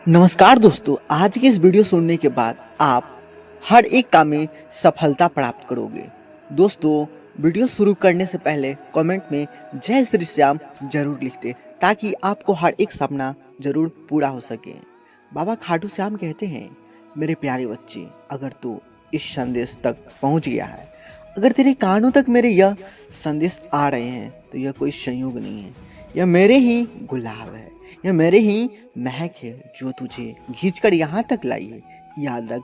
नमस्कार दोस्तों, आज की इस वीडियो सुनने के बाद आप हर एक काम में सफलता प्राप्त करोगे। दोस्तों, वीडियो शुरू करने से पहले कमेंट में जय श्री श्याम जरूर लिख दें ताकि आपको हर एक सपना जरूर पूरा हो सके। बाबा खाटू श्याम कहते हैं, मेरे प्यारे बच्चे, अगर तू इस संदेश तक पहुंच गया है, अगर तेरे कानों तक मेरे यह संदेश आ रहे हैं तो यह कोई संयोग नहीं है, यह मेरे ही गुलाब है, यह मेरे ही महक है जो तुझे खींचकर यहाँ तक लाई है। याद रख,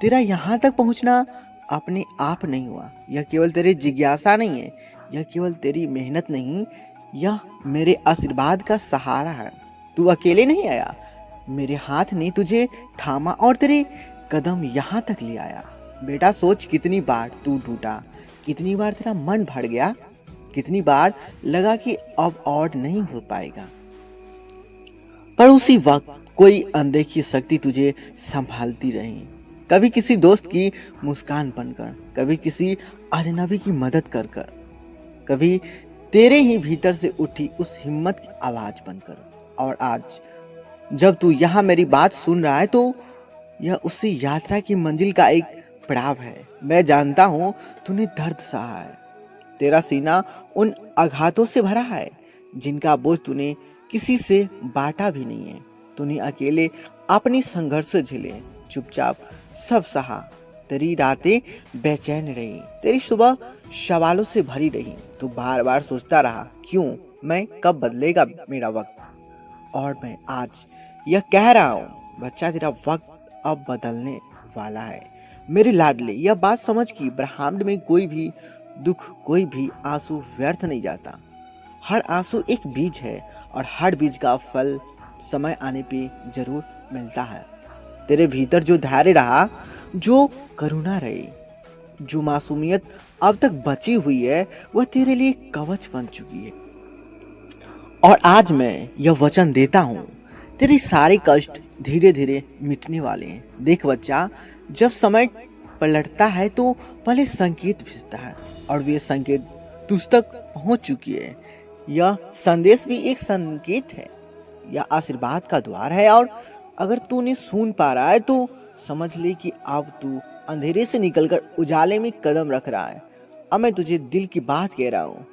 तेरा यहाँ तक पहुँचना अपने आप नहीं हुआ, यह केवल तेरी जिज्ञासा नहीं है, यह केवल तेरी मेहनत नहीं, यह मेरे आशीर्वाद का सहारा है। तू अकेले नहीं आया, मेरे हाथ ने तुझे थामा और तेरे कदम यहाँ तक ले आया। बेटा सोच, कितनी बार तू टूटा, कितनी बार तेरा मन भर गया, कितनी बार लगा कि अब और नहीं हो पाएगा, पर उसी वक्त कोई अनदेखी शक्ति तुझे संभालती रही। कभी किसी दोस्त की मुस्कान बनकर, कभी किसी अजनबी की मदद कर कर, कभी तेरे ही भीतर से उठी उस हिम्मत की आवाज बनकर। और आज जब तू यहाँ मेरी बात सुन रहा है तो यह उसी यात्रा की मंजिल का एक पड़ाव है। मैं जानता हूँ तूने दर्द सहा है, तेरा सीना उन आघातों से भरा है जिनका बोझ तूने किसी से बांटा भी नहीं है। तूने अकेले अपनी संघर्ष झेले, चुपचाप सब सहा। तेरी रातें बेचैन रही, तेरी सुबह सवालों से भरी रही। तू बार बार सोचता रहा, क्यों, मैं कब बदलेगा मेरा वक्त। और मैं आज यह कह रहा हूँ, बच्चा, तेरा वक्त अब बदलने वाला है। मेरे लाडले, यह बात समझ कि ब्रह्मांड में कोई भी दुख, कोई भी आंसू व्यर्थ नहीं जाता। हर आंसू एक बीज है और हर बीज का फल समय आने पे जरूर मिलता है। तेरे भीतर जो धैर्य रहा, जो करुणा रही, जो मासूमियत अब तक बची हुई है, वह तेरे लिए कवच बन चुकी है। और आज मैं यह वचन देता हूँ, तेरे सारे कष्ट धीरे धीरे मिटने वाले हैं। देख बच्चा, जब समय पलटता है तो पहले संकेत भेजता है और वे संकेत तुझ तक पहुंच चुकी है। यह संदेश भी एक संकेत है, यह आशीर्वाद का द्वार है। और अगर तू नहीं सुन पा रहा है तो समझ ले कि अब तू अंधेरे से निकलकर उजाले में कदम रख रहा है। अब मैं तुझे दिल की बात कह रहा हूँ,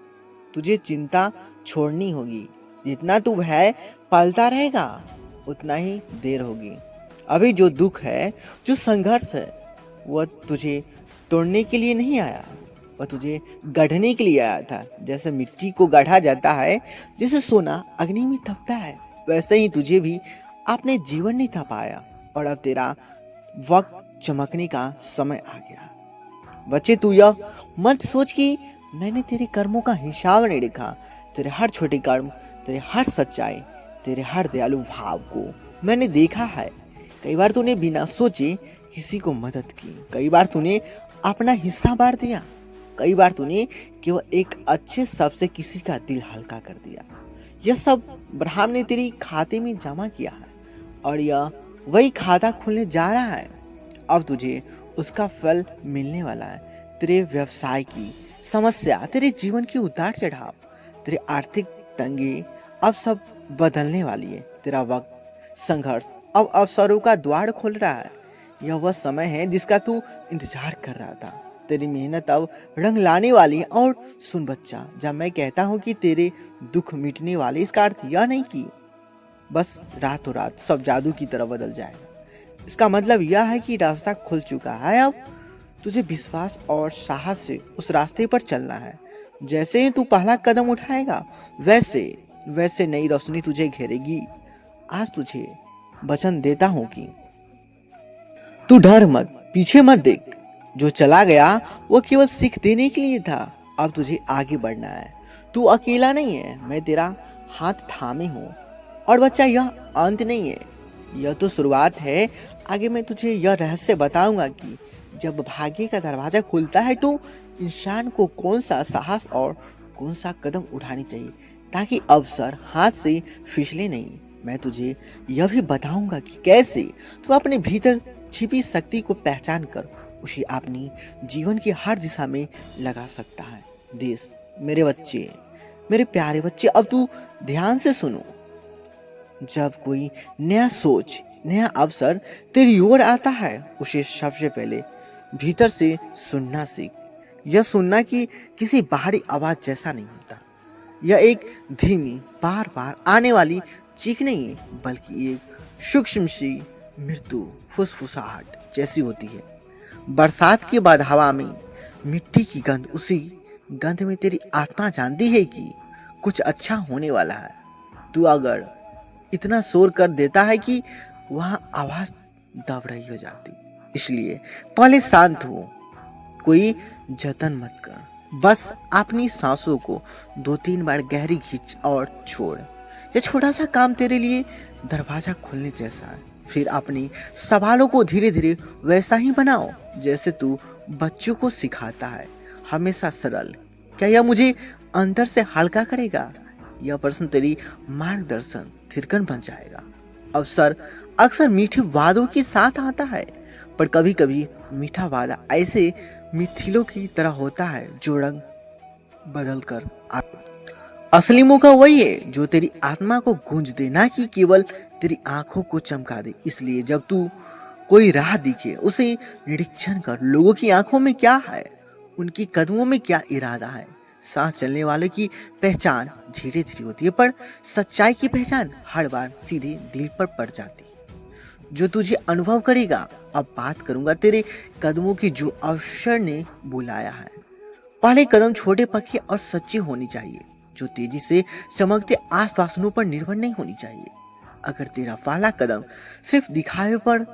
तुझे चिंता छोड़नी होगी। जितना तू भय पालता रहेगा उतना ही देर होगी। अभी जो दुख है, जो संघर्ष है, वह तुझे तोड़ने के लिए नहीं आया, वह तुझे गढ़ने के लिए आया था। जैसे मिट्टी को गढ़ा जाता है, जैसे सोना अग्नि में तपता है, वैसे ही तुझे भी अपने जीवन ने तपाया। और अब तेरा वक्त चमकने का समय आ गया। बच्चे, तू यह मत सोच कि मैंने तेरे कर्मों का हिसाब नहीं रखा। तेरे हर छोटे कर्म, तेरे हर सच्चाई, तेरे हर दयालु भाव को मैंने देखा है। कई बार तूने बिना सोचे किसी को मदद की, कई बार तूने अपना हिस्सा बांट दिया, कई बार तूने केवल एक अच्छे शब्द से किसी का दिल हल्का कर दिया। यह सब ब्रह्म ने तेरी खाते में जमा किया है और यह वही खाता खुलने जा रहा है। अब तुझे उसका फल मिलने वाला है। तेरे व्यवसाय की समस्या, तेरे जीवन की उतार चढ़ाव, तेरे आर्थिक तंगी अब सब बदलने वाली है। तेरा वक्त संघर्ष अब अवसरों का द्वार खोल रहा है। यह वह समय है जिसका तू इंतजार कर रहा था। तेरी मेहनत अब रंग लाने वाली है। और सुन बच्चा, जब मैं कहता हूँ कि तेरे दुख मिटने वाले, इसका अर्थ यह नहीं कि बस रातों रात सब जादू की तरह बदल जाएगा। इसका मतलब यह है कि रास्ता खुल चुका है। अब तुझे विश्वास और साहस से उस रास्ते पर चलना है। जैसे ही तू पहला कदम उठाएगा, वैसे वैसे नई रोशनी तुझे घेरेगी। आज तुझे वचन देता हूँ कि तू डर मत, पीछे मत देख। जो चला गया वो केवल सीख देने के लिए था। अब तुझे आगे बढ़ना है। तू अकेला नहीं है, मैं तेरा हाथ थामे हूँ। और बच्चा, यह अंत नहीं है, यह तो शुरुआत है। आगे मैं तुझे यह रहस्य बताऊंगा कि जब भाग्य का दरवाजा खुलता है तो इंसान को कौन सा साहस और कौन सा कदम उठानी चाहिए ताकि अवसर हाथ से फिसले नहीं। मैं तुझे यह भी बताऊंगा कि कैसे तू अपने भीतर छिपी शक्ति को पहचान कर उसे अपनी जीवन की हर दिशा में लगा सकता है। देश, मेरे बच्चे, मेरे प्यारे बच्चे, अब तू ध्यान से सुनो। जब कोई नया सोच नया अवसर तेरी ओर आता है, उसे सबसे पहले भीतर से सुनना सीख। यह सुनना कि किसी बाहरी आवाज जैसा नहीं होता। यह एक धीमी बार बार आने वाली चीख नहीं है, बल्कि एक सूक्ष्म सी मृत्यु फुसफुसाहट जैसी होती है। बरसात के बाद हवा में मिट्टी की गंध, उसी गंध में तेरी आत्मा जानती है कि कुछ अच्छा होने वाला है। तू अगर इतना शोर कर देता है कि वहां आवाज दब रही हो जाती। इसलिए पहले शांत हो, कोई जतन मत कर, बस अपनी सांसों को 2-3 बार गहरी खींच और छोड़। यह छोटा सा काम तेरे लिए दरवाजा खोलने जैसा है। फिर अपनी सवालों को धीरे धीरे वैसा ही बनाओ जैसे तू बच्चों को सिखाता है, हमेशा सरल। क्या यह मुझे अंदर से हल्का करेगा? यह प्रश्न तेरी मार्गदर्शन थिरकन बन जाएगा। अवसर अक्सर मीठे वादों के साथ आता है, पर कभी कभी मीठा वादा ऐसे मिथिलों की तरह होता है जो रंग बदल कर असली मौका वही है जो तेरी आत्मा को गूंज दे, ना कि केवल तेरी आंखों को चमका दे। इसलिए जब तू कोई राह दिखे उसे निरीक्षण कर। लोगों की आंखों में क्या है, उनकी कदमों में क्या इरादा है। सांस चलने वाले की पहचान धीरे धीरे होती है, पर सच्चाई की पहचान हर बार सीधे दिल पर पड़ जाती है। जो तुझे अनुभव करेगा। अब बात करूंगा तेरे कदमों की जो अवसर ने बुलाया है। पहले कदम छोटे, पक्के और सच्चे होने चाहिए, जो तेजी से चमकते आसपासों पर निर्भर नहीं होनी चाहिए। अगर तेरा पहला कदम सिर्फ दिखावे पर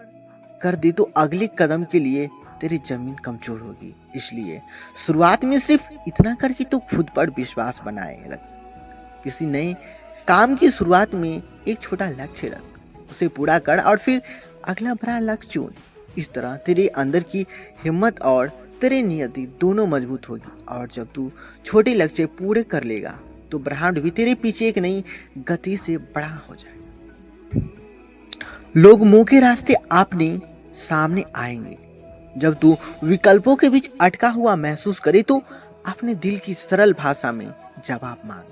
कर दे तो अगले कदम के लिए तेरी जमीन कमजोर होगी। इसलिए शुरुआत में सिर्फ इतना कर कि तू खुद पर विश्वास बनाए रख। किसी नए काम की शुरुआत में एक छोटा लक्ष्य रख, उसे पूरा कर और फिर अगला बड़ा लक्ष्य चुन। इस तरह तेरे अंदर की हिम्मत और तेरी नियति दोनों मजबूत होगी। और जब तू छोटे लक्ष्य पूरे कर लेगा तो ब्रह्मांड भी तेरे पीछे एक नई गति से बड़ा हो जाएगा। लोग मुंह के रास्ते अपने सामने आएंगे। जब तू विकल्पों के बीच अटका हुआ महसूस करे तो अपने दिल की सरल भाषा में जवाब मांग।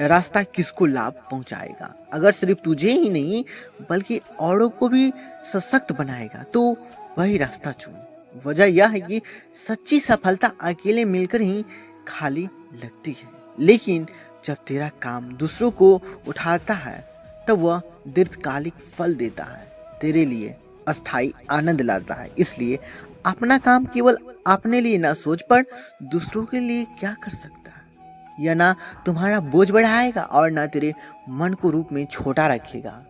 रास्ता किसको लाभ पहुंचाएगा? अगर सिर्फ तुझे ही नहीं बल्कि औरों को भी सशक्त बनाएगा तो वही रास्ता चुन। वजह यह है कि सच्ची सफलता अकेले मिलकर ही खाली लगती है, लेकिन जब तेरा काम दूसरों को उठाता है तब वह दीर्घकालिक फल देता है, तेरे लिए अस्थायी आनंद लाता है। इसलिए अपना काम केवल अपने लिए ना सोच, पर दूसरों के लिए क्या कर सकता है। यह ना तुम्हारा बोझ बढ़ाएगा और ना तेरे मन को रूप में छोटा रखेगा।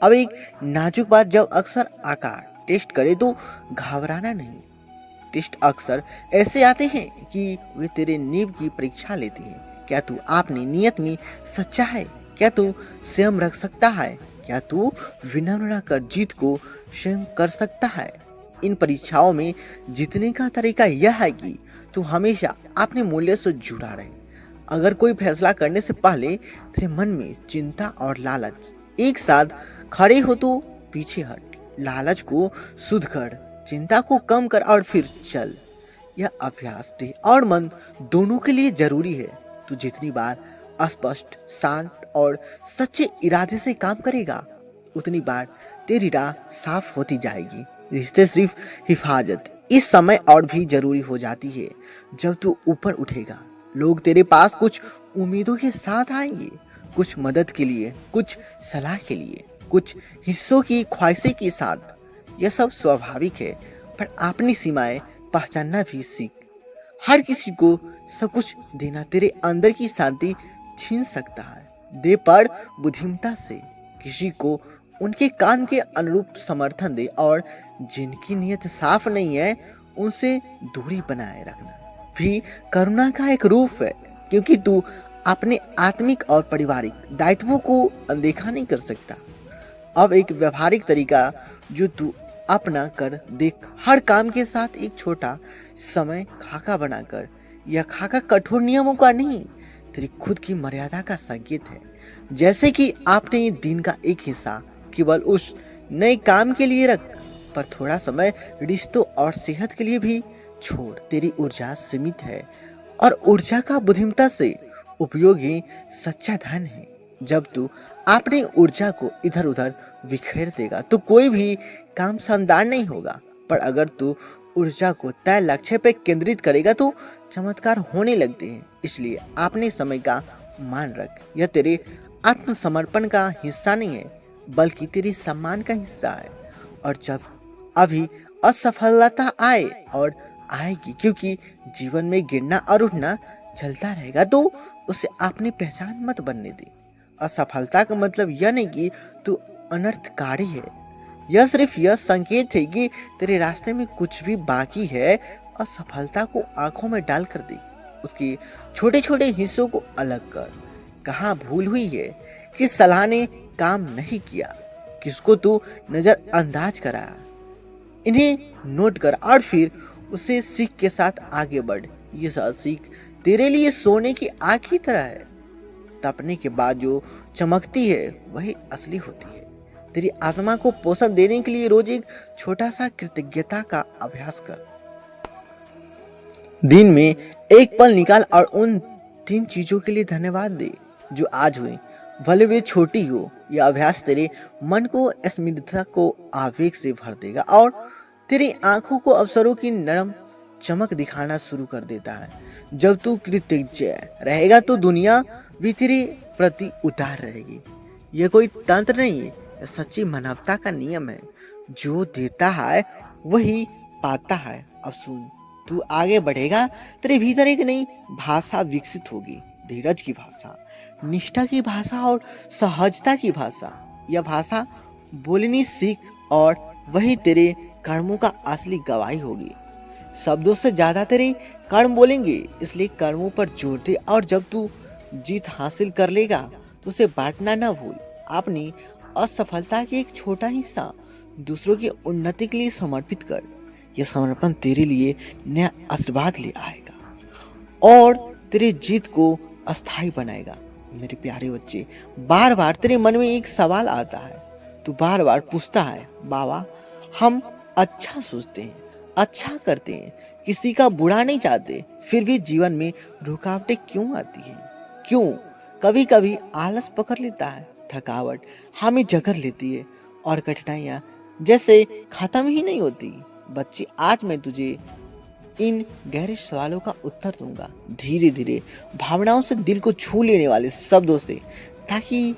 अब एक नाजुक बात, जब अक्सर आकार टेस्ट करे तो घबराना नहीं। टेस्ट अक्सर ऐसे आते हैं कि वे तेरे नींव की परीक्षा लेते हैं। क्या तू अपनी नियत में सच्चा है? क्या तू स्वयं रख सकता है? क्या तू विनम्र रहकर जीत को स्वयं कर सकता है? इन परीक्षाओं में जीतने का तरीका यह है कि तू हमेशा अपने मूल्य से जुड़ा रहे। अगर कोई फैसला करने से पहले तेरे मन में चिंता और लालच एक साथ खड़े हो तो पीछे हट। लालच को शुद्ध कर, चिंता को कम कर और फिर चल। यह अभ्यास देह और मन दोनों के लिए जरूरी है। तू जितनी बार स्पष्ट, शांत और सच्चे इरादे से काम करेगा उतनी बार तेरी राह साफ होती जाएगी। रिश्ते सिर्फ हिफाजत इस समय और भी जरूरी हो जाती है। जब तू ऊपर उठेगा लोग तेरे पास कुछ उम्मीदों के साथ आएंगे, कुछ मदद के लिए, कुछ सलाह के लिए, कुछ हिस्सों की ख्वाहिशें के साथ। यह सब स्वाभाविक है, पर अपनी सीमाएं पहचानना भी सीख। हर किसी को सब कुछ देना तेरे अंदर की शांति छीन सकता है। दे पर बुद्धिमता से किसी को उनके काम के अनुरूप समर्थन दे, और जिनकी नीयत साफ नहीं है उनसे दूरी बनाए रखना भी करुणा का एक रूप है, क्योंकि तू अपने आत्मिक और पारिवारिक दायित्वों को अनदेखा नहीं कर सकता। अब एक व्यवहारिक तरीका जो तू अपना कर देख, हर काम के साथ एक छोटा समय खाका बनाकर। यह खाका कठोर नियमों का नहीं, तेरी खुद की मर्यादा का संकेत है। जैसे कि आपने दिन का एक हिस्सा केवल उस नए काम के लिए रख, पर थोड़ा समय रिश्तों और सेहत के लिए भी छोड़। तेरी ऊर्जा सीमित है और ऊर्जा का बुद्धिमता से उपयोग ही सच्चा धन है। जब तू अपनी ऊर्जा को इधर उधर बिखेर देगा तो कोई भी काम शानदार नहीं होगा। पर अगर तू ऊर्जा को तय लक्ष्य पर केंद्रित करेगा तो चमत्कार होने लगते हैं। इसलिए अपने समय का मान रख। यह तेरे आत्मसमर्पण का हिस्सा नहीं है बल्कि तेरी सम्मान का हिस्सा है। और जब अभी असफलता आए और आएगी, क्योंकि जीवन में गिरना और उठना चलता रहेगा, तो उसे अपनी पहचान मत बनने दे। असफलता का मतलब यह नहीं कि तू अनर्थकारी है। यह सिर्फ यह संकेत है कि तेरे रास्ते में कुछ भी बाकी है। असफलता को आंखों में डाल कर दे। उसके छोटे छोटे हिस्सों को अलग कर। कहाँ भूल हुई है, किस सलाह ने काम नहीं किया, किसको तू नजरअंदाज कराया, इन्हें नोट कर और फिर उसे सीख के साथ आगे बढ़। ये सब सीख तेरे लिए सोने की आग की तरह है। तपने के बाद जो चमकती है वही असली होती है। तेरी आत्मा को पोषण देने के लिए रोज एक छोटा सा कृतज्ञता का अभ्यास कर। दिन में एक पल निकाल और उन 3 चीजों के लिए धन्यवाद दे जो आज हुई, भले वे छोटी हो। यह अभ्यास तेरे मन को स्मृति को आवेग से भर देगा और तेरी आंखों को अवसरों की नरम चमक दिखाना शुरू कर देता है। जब तू कृतज्ञ रहेगा तो दुनिया भी तेरे प्रति उदार रहेगी। यह कोई तंत्र नहीं है, यह सच्ची मानवता का नियम है। जो देता है वही पाता है। अब सुन, तू आगे बढ़ेगा, तेरे भीतर एक नई भाषा विकसित होगी। धीरज की भाषा, निष्ठा की भाषा और सहजता की भाषा। यह भाषा बोलनी सीख और वही तेरे कर्मों का असली गवाही होगी। शब्दों से ज्यादा तेरे कर्म बोलेंगे, इसलिए कर्मों पर जोर दे। और जब तू जीत हासिल कर लेगा तो उसे बांटना ना भूल। अपनी असफलता के एक छोटा हिस्सा दूसरों की उन्नति के लिए समर्पित कर। यह समर्पण तेरे लिए नया आशीर्वाद ले आएगा और तेरी जीत को अस्थायी बनाएगा। मेरे प्यारे बच्चे, बार बार तेरे मन में एक सवाल आता है। तू बार बार पूछता है, बाबा हम अच्छा सोचते हैं, अच्छा करते हैं, किसी का बुरा नहीं चाहते, फिर भी जीवन में रुकावटें क्यों आती हैं? क्यों? कभी कभी आलस पकड़ लेता है, थकावट हमें जकड़ लेती है और कठिनाइयाँ जैसे खत्म ही नहीं होती। बच्चे, आज मैं तुझे इन गहरे सवालों का उत्तर दूंगा, धीरे धीरे भावनाओं से दिल को छू लेने वाले शब्दों से, ताकि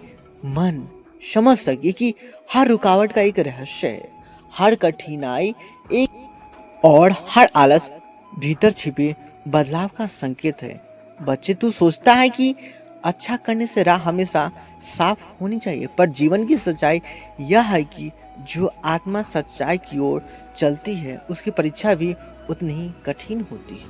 मन समझ सके कि हर रुकावट का एक रहस्य है, हर कठिनाई एक और हर आलस भीतर छिपे बदलाव का संकेत है। बच्चे, तू सोचता है कि अच्छा करने से राह हमेशा साफ होनी चाहिए, पर जीवन की सच्चाई यह है कि जो आत्मा सच्चाई की ओर चलती है उसकी परीक्षा भी उतनी ही कठिन होती है।